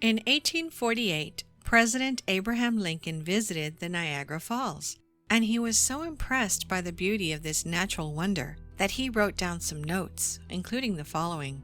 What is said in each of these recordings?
In 1848, President Abraham Lincoln visited the Niagara Falls, and he was so impressed by the beauty of this natural wonder that he wrote down some notes, including the following.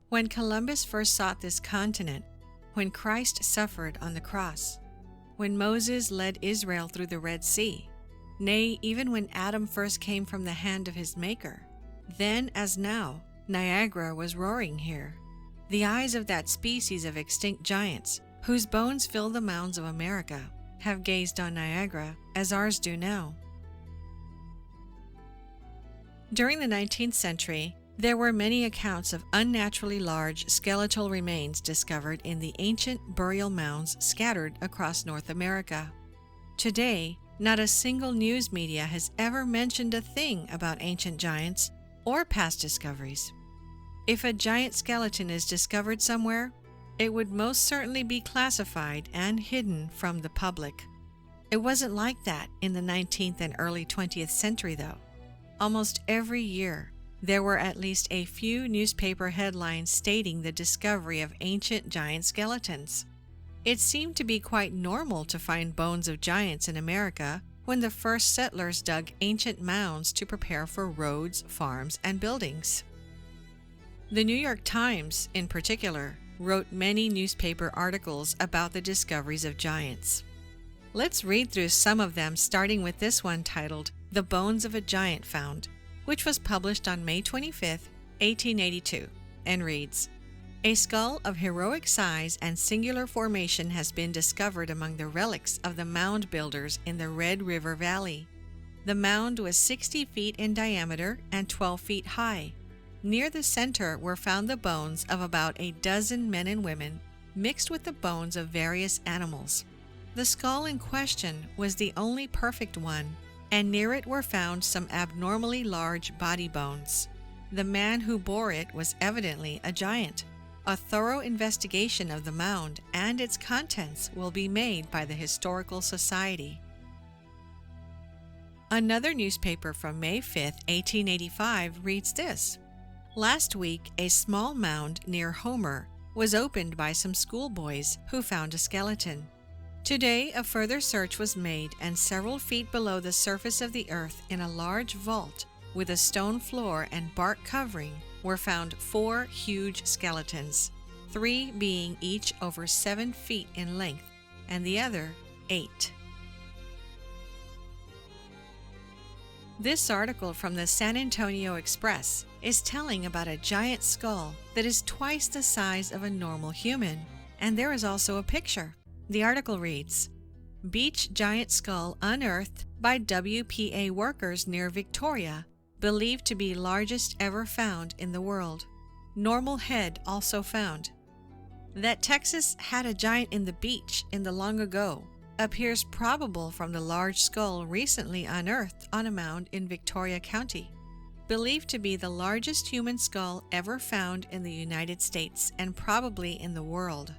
When Columbus first sought this continent, when Christ suffered on the cross, when Moses led Israel through the Red Sea, nay, even when Adam first came from the hand of his Maker, then as now, Niagara was roaring here. The eyes of that species of extinct giants, whose bones fill the mounds of America, have gazed on Niagara as ours do now. During the 19th century, there were many accounts of unnaturally large skeletal remains discovered in the ancient burial mounds scattered across North America. Today, not a single news media has ever mentioned a thing about ancient giants or past discoveries. If a giant skeleton is discovered somewhere, it would most certainly be classified and hidden from the public. It wasn't like that in the 19th and early 20th century, though. Almost every year, there were at least a few newspaper headlines stating the discovery of ancient giant skeletons. It seemed to be quite normal to find bones of giants in America when the first settlers dug ancient mounds to prepare for roads, farms, and buildings. The New York Times, in particular, wrote many newspaper articles about the discoveries of giants. Let's read through some of them, starting with this one titled, "The Bones of a Giant Found," which was published on May 25, 1882, and reads, "A skull of heroic size and singular formation has been discovered among the relics of the mound builders in the Red River Valley. The mound was 60 feet in diameter and 12 feet high. Near the center were found the bones of about a dozen men and women, mixed with the bones of various animals. The skull in question was the only perfect one, and near it were found some abnormally large body bones. The man who bore it was evidently a giant. A thorough investigation of the mound and its contents will be made by the Historical Society." Another newspaper from May 5, 1885 reads this, "Last week, a small mound near Homer was opened by some schoolboys who found a skeleton. Today, a further search was made, and several feet below the surface of the earth in a large vault with a stone floor and bark covering were found 4 huge skeletons, 3 being each over 7 feet in length, and the other 8. This article from the San Antonio Express is telling about a giant skull that is twice the size of a normal human, and there is also a picture. The article reads, "Beach giant skull unearthed by WPA workers near Victoria, believed to be largest ever found in the world. Normal head also found." That Texas had a giant in the beach in the long ago appears probable from the large skull recently unearthed on a mound in Victoria County, believed to be the largest human skull ever found in the United States and probably in the world.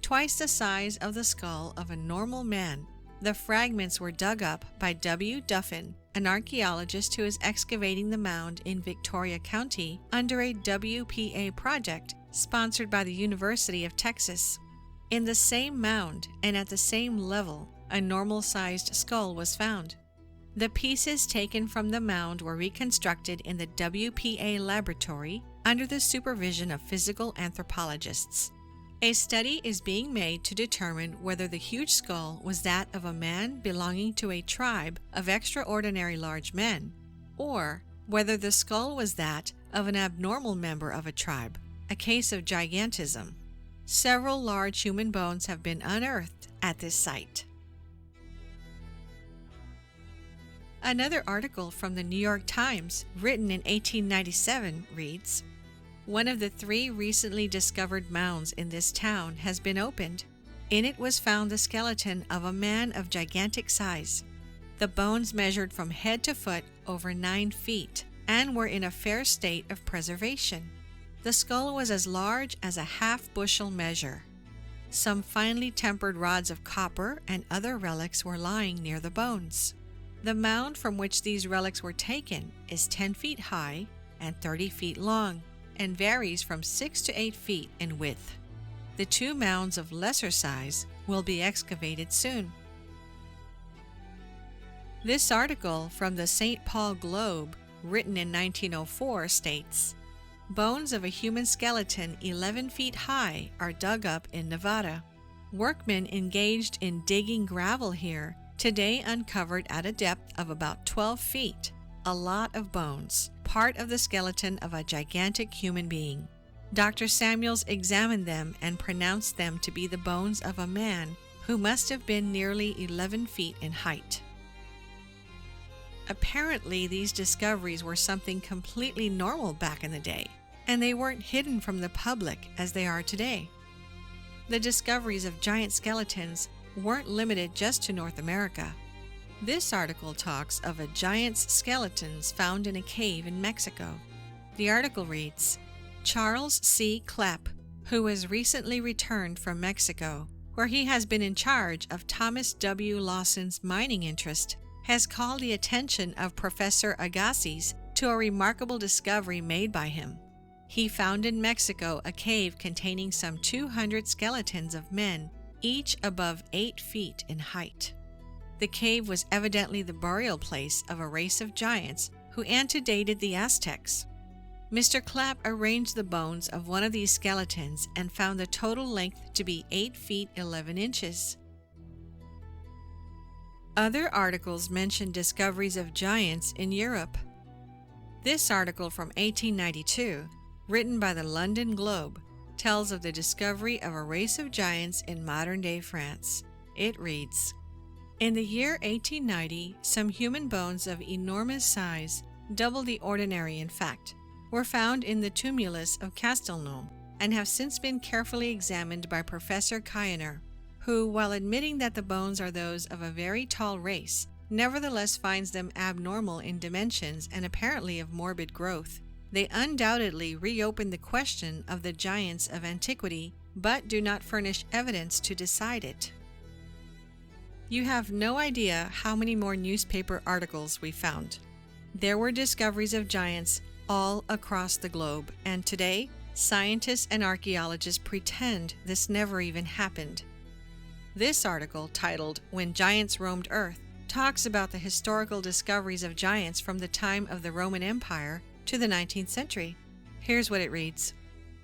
Twice the size of the skull of a normal man, the fragments were dug up by W. Duffin, an archaeologist who is excavating the mound in Victoria County under a WPA project sponsored by the University of Texas. In the same mound and at the same level, a normal-sized skull was found. The pieces taken from the mound were reconstructed in the WPA laboratory under the supervision of physical anthropologists. A study is being made to determine whether the huge skull was that of a man belonging to a tribe of extraordinary large men, or whether the skull was that of an abnormal member of a tribe, a case of gigantism. Several large human bones have been unearthed at this site. Another article from the New York Times, written in 1897, reads, "One of the 3 recently discovered mounds in this town has been opened. In it was found the skeleton of a man of gigantic size. The bones measured from head to foot over 9 feet and were in a fair state of preservation. The skull was as large as a half-bushel measure. Some finely tempered rods of copper and other relics were lying near the bones. The mound from which these relics were taken is 10 feet high and 30 feet long, and varies from 6 to 8 feet in width. The 2 mounds of lesser size will be excavated soon. This article from the St. Paul Globe, written in 1904, states, "Bones of a human skeleton 11 feet high are dug up in Nevada. Workmen engaged in digging gravel here today uncovered at a depth of about 12 feet a lot of bones, part of the skeleton of a gigantic human being. Dr. Samuels examined them and pronounced them to be the bones of a man who must have been nearly 11 feet in height." Apparently, these discoveries were something completely normal back in the day, and they weren't hidden from the public as they are today. The discoveries of giant skeletons weren't limited just to North America. This article talks of a giant's skeletons found in a cave in Mexico. The article reads, "Charles C. Klepp, who has recently returned from Mexico, where he has been in charge of Thomas W. Lawson's mining interest, has called the attention of Professor Agassiz to a remarkable discovery made by him. He found in Mexico a cave containing some 200 skeletons of men, each above 8 feet in height. The cave was evidently the burial place of a race of giants who antedated the Aztecs. Mr. Clapp arranged the bones of one of these skeletons and found the total length to be 8 feet 11 inches. Other articles mention discoveries of giants in Europe. This article from 1892, written by the London Globe, tells of the discovery of a race of giants in modern-day France. It reads, "In the year 1890, some human bones of enormous size, double the ordinary in fact, were found in the tumulus of Castelnau and have since been carefully examined by Professor Kiener, who, while admitting that the bones are those of a very tall race, nevertheless finds them abnormal in dimensions and apparently of morbid growth. They undoubtedly reopen the question of the giants of antiquity, but do not furnish evidence to decide it." You have no idea how many more newspaper articles we found. There were discoveries of giants all across the globe, and today, scientists and archaeologists pretend this never even happened. This article, titled "When Giants Roamed Earth," talks about the historical discoveries of giants from the time of the Roman Empire to the 19th century. Here's what it reads.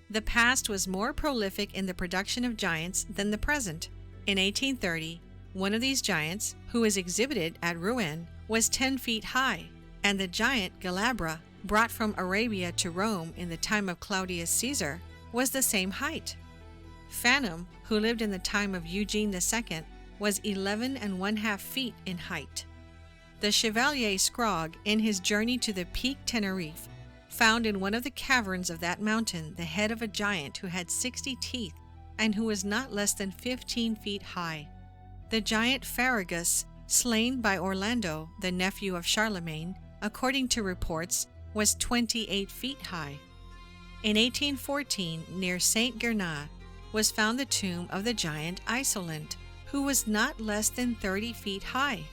"The past was more prolific in the production of giants than the present. In 1830, one of these giants, who was exhibited at Rouen, was 10 feet high, and the giant Galabra, brought from Arabia to Rome in the time of Claudius Caesar, was the same height. Phanom, who lived in the time of Eugene II, was 11½ feet in height. The Chevalier Scrogg, in his journey to the Peak Tenerife, found in one of the caverns of that mountain the head of a giant who had 60 teeth and who was not less than 15 feet high. The giant Ferragus, slain by Orlando, the nephew of Charlemagne, according to reports, was 28 feet high. In 1814, near Saint Gernat, was found the tomb of the giant Isolent, who was not less than 30 feet high.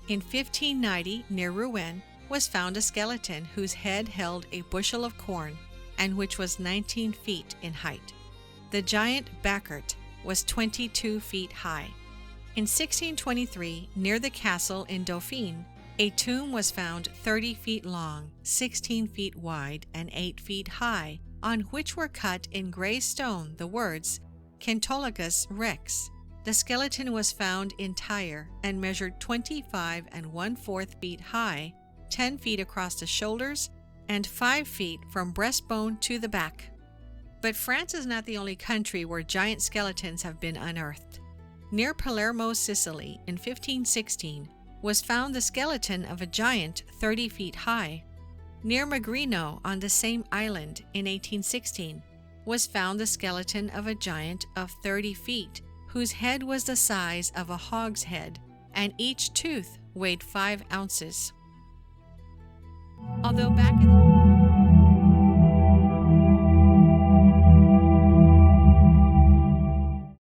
In 1590, near Rouen, was found a skeleton whose head held a bushel of corn, and which was 19 feet in height. The giant Bacchart was 22 feet high. In 1623, near the castle in Dauphine, a tomb was found 30 feet long, 16 feet wide, and 8 feet high, on which were cut in gray stone the words, Cantholicus Rex. The skeleton was found entire and measured 25 1/4 feet high, 10 feet across the shoulders, and 5 feet from breastbone to the back. But France is not the only country where giant skeletons have been unearthed. Near Palermo, Sicily, in 1516, was found the skeleton of a giant 30 feet high. Near Magrino, on the same island, in 1816, was found the skeleton of a giant of 30 feet, whose head was the size of a hog's head, and each tooth weighed 5 ounces. Although back in the